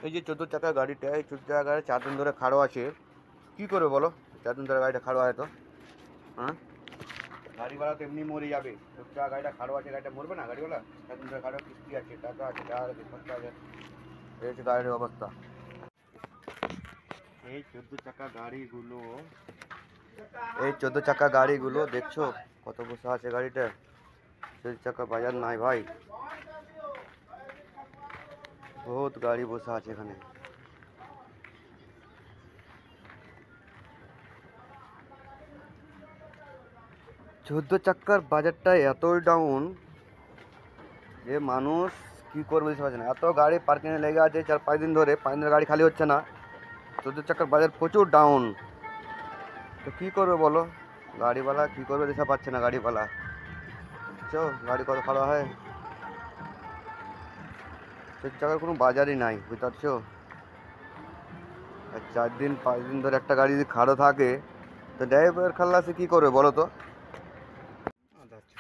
এই যে 14 চাকা গাড়িটা, এই 14 চাকা গাড়ি 4 দিন ধরে খাড়ো আছে। কি করবে বলো? 4 দিন ধরে গাড়িটা খাড়ো আছে তো, হ্যাঁ? গাড়িওয়ালা তো এমনি মরে যাবে। 14 চাকা গাড়িটা খাড়ো আছে, গাড়িটা মরবে না গাড়িওয়ালা? 4 দিন ধরে খাড়ো, কিস্তি আছে, টাকা আছে, যা আছে খরচা আছে। এই হচ্ছে গাড়ির অবস্থা। এই 14 চাকা গাড়িগুলো, এই 14 চাকা গাড়িগুলো দেখছো কত বসে আছে গাড়িটা? 14 চাকা বাজার নাই ভাই, বহুত গাড়ি বসে আছে এখানে। 14 চাকার বাজারটা এতই ডাউন যে মানুষ কি করবে বুঝতে পারছে না। এত গাড়ি পার্কিংয়ে লেগে আছে 4-5 দিন ধরে, 5 দিনের গাড়ি খালি হচ্ছে না। 14 চাকার বাজার প্রচুর ডাউন। তো কী করবে বলো? গাড়িওয়ালা কী করবে দিশা পাচ্ছে না গাড়িওয়ালা। বুঝছো গাড়ি কত খারাপ হয়। 14 চাকার কোনো বাজারই নাই, বুঝতে পারছো? আর 4-5 দিন ধরে একটা গাড়ি যদি খাড়ো থাকে তো ড্রাইভার খাল্লাসে কী করবে বলো তো?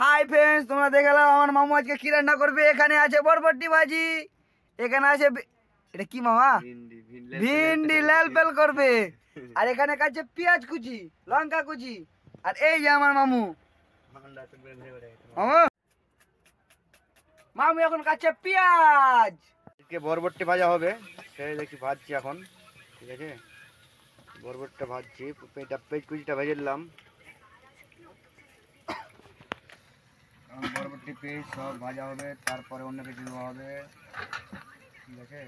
হাই ফ্রেন্ডস, তোমরা দেখে নাও আমার মামু আজকে কি রান্না করবে। এখানে আছে বরবটি ভাজি, এখানে আছে এটা কি মামা, ভিন্ডি লাল পেল করবে, আর এখানে কাছে পেঁয়াজ কুচি, লঙ্কা কুচি, আর এই যে আমার মামু। মামু মামু এখন কাছে পেঁয়াজ। আজকে বরবটি ভাজা হবে, সেই দেখি ভাজছি এখন। ঠিক আছে, বরবটিটা ভাজছি, পেঁয়াজ কুচিটা ভেজে দিলাম। বরবটি পেঁয়াজ সব ভাজা হবে, তারপরে অন্য কিছু দেওয়া হবে। ঠিক আছে,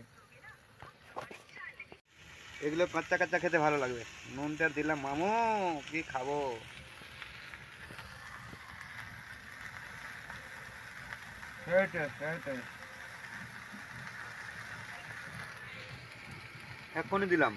এগুলো কাঁচা কাঁচা খেতে ভালো লাগবে। নুনটা দিলাম, মামু কি খাবো। এক্ষুনি দিলাম।